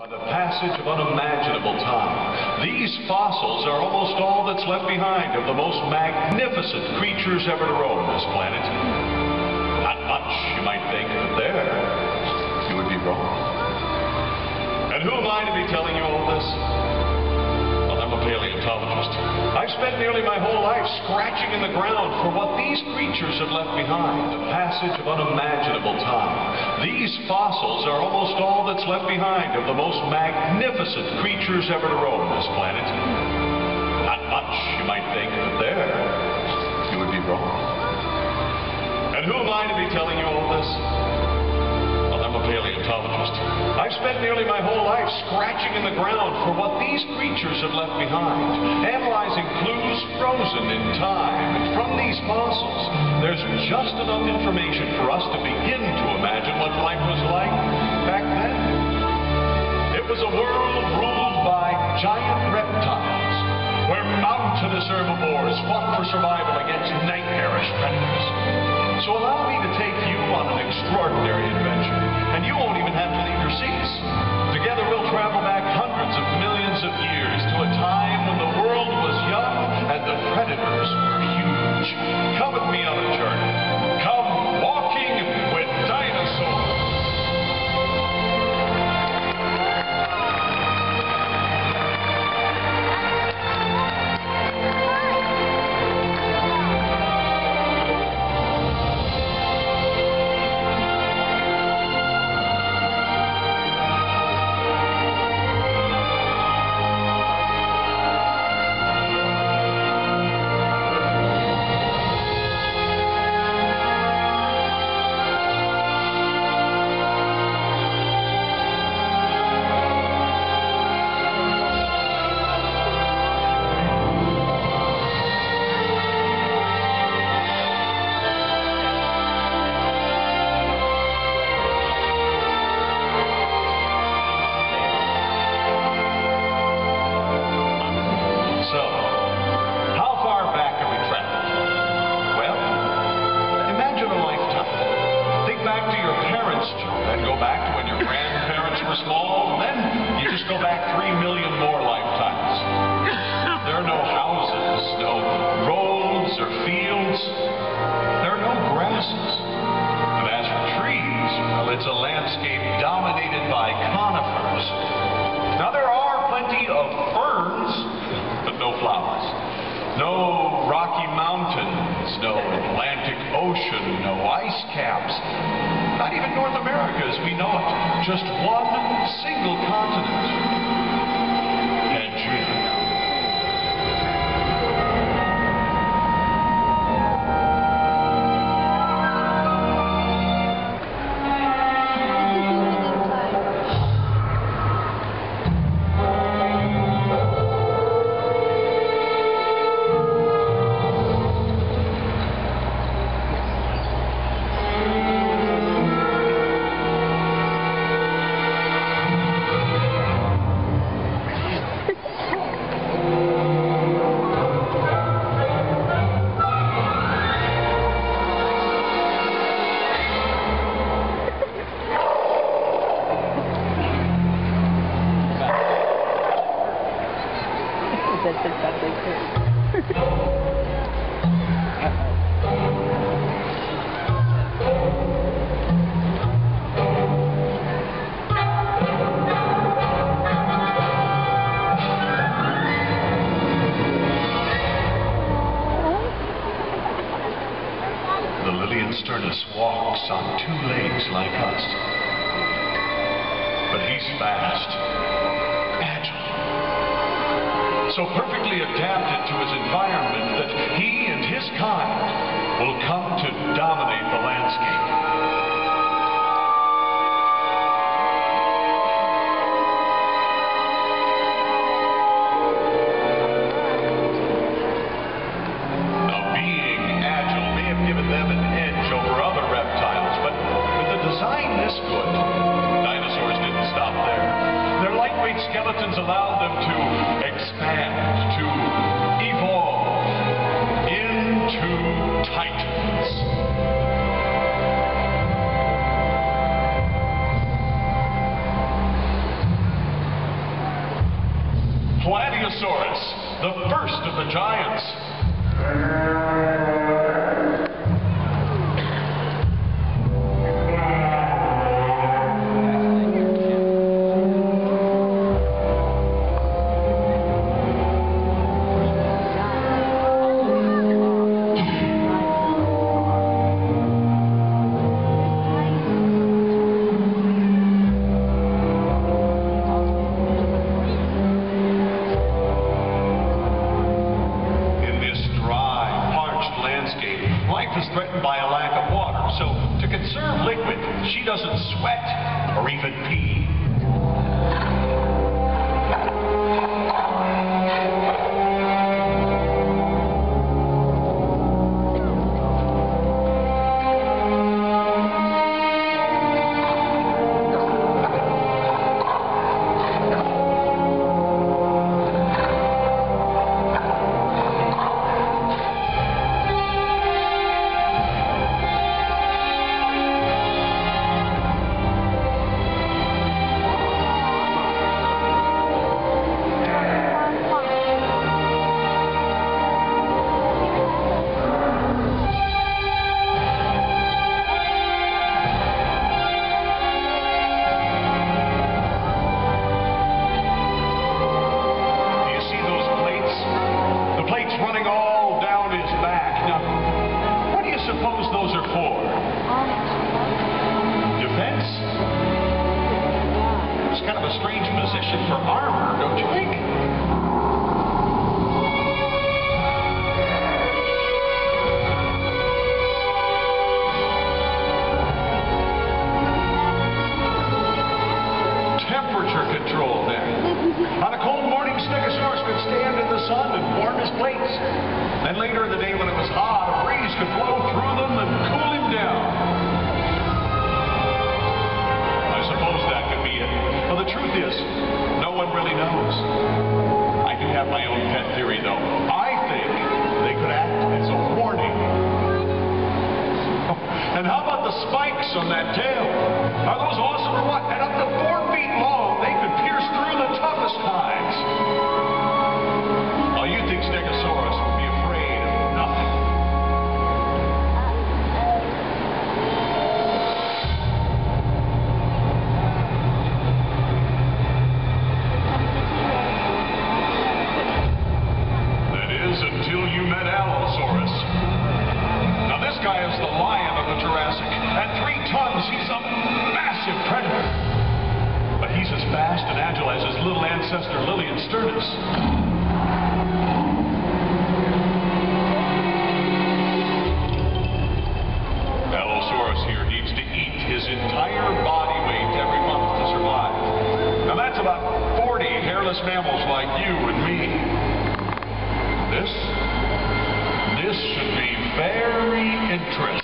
By the passage of unimaginable time, these fossils are almost all that's left behind of the most magnificent creatures ever to roam this planet. Not much, you might think, but there, you would be wrong. And who am I to be telling you all this? Well, I'm a paleontologist. I've spent nearly my whole life scratching in the ground for what these creatures have left behind. The passage of unimaginable time. These fossils are almost all that's left behind of the most magnificent creatures ever to roam this planet. Not much, you might think, but there, you would be wrong. And who am I to be telling you all this? Well, I'm a paleontologist. I've spent nearly my whole life scratching in the ground for what these creatures have left behind, analyzing clues frozen in time. And from these fossils, there's just enough information for us to begin to imagine what life was like back then. It was a world ruled by giant reptiles, where mountainous herbivores fought for survival against nightmarish predators. So allow me to take you on an extraordinary adventure, and you won't even have to leave your seats. Together we'll travel back hundreds of millions of years to a time when the world was young and the predators were huge. Come with me on a journey. Come walking with dinosaurs. Then go back to when your grandparents were small, and then you just go back 3 million more lifetimes. There are no houses, no roads or fields. There are no grasses. And as for trees, well, it's a landscape dominated by conifers. Now there are plenty of ferns, but no flowers. No Rocky Mountains, no Atlantic Ocean, no ice caps. Not even North America as we know it. Just one single continent. Pangea. That's exactly true. The Liliensternus walks on 2 legs like us, but he's fast, agile, so perfectly adapted to his environment that he and his kind will come to dominate the landscape. Now, being agile may have given them an edge over other reptiles, but with a design this good, dinosaurs didn't stop there. Their lightweight skeletons allowed them to expand, to evolve into titans. giants. Life is threatened by a lack of water, so to conserve liquid, she doesn't sweat or even pee. Running all down his back. Now, what do you suppose those are for? Defense? It's kind of a strange position for armor, don't you think? Temperature control then. On a cold morning, Stegosaurus could stand in the sun and warm his plates. Then later in the day when it was hot, a breeze could blow through them and cool him down. I suppose that could be it. Well, the truth is, no one really knows. I do have my own pet theory, though. I think they could act as a warning. And how about the spikes on that tail? Are those awesome or what? And up to 4 feet long, they could pierce through the toughest hides. Oh, you'd think Stegosaurus would be afraid of nothing. That is, until you met Allosaurus. Now, this guy is the lion of the Jurassic. At 3 tons, he's a massive predator. But he's as fast and agile as his little ancestor, Liliensternus. Allosaurus here needs to eat his entire body weight every month to survive. Now, that's about 40 hairless mammals like you and me. This should be very interesting.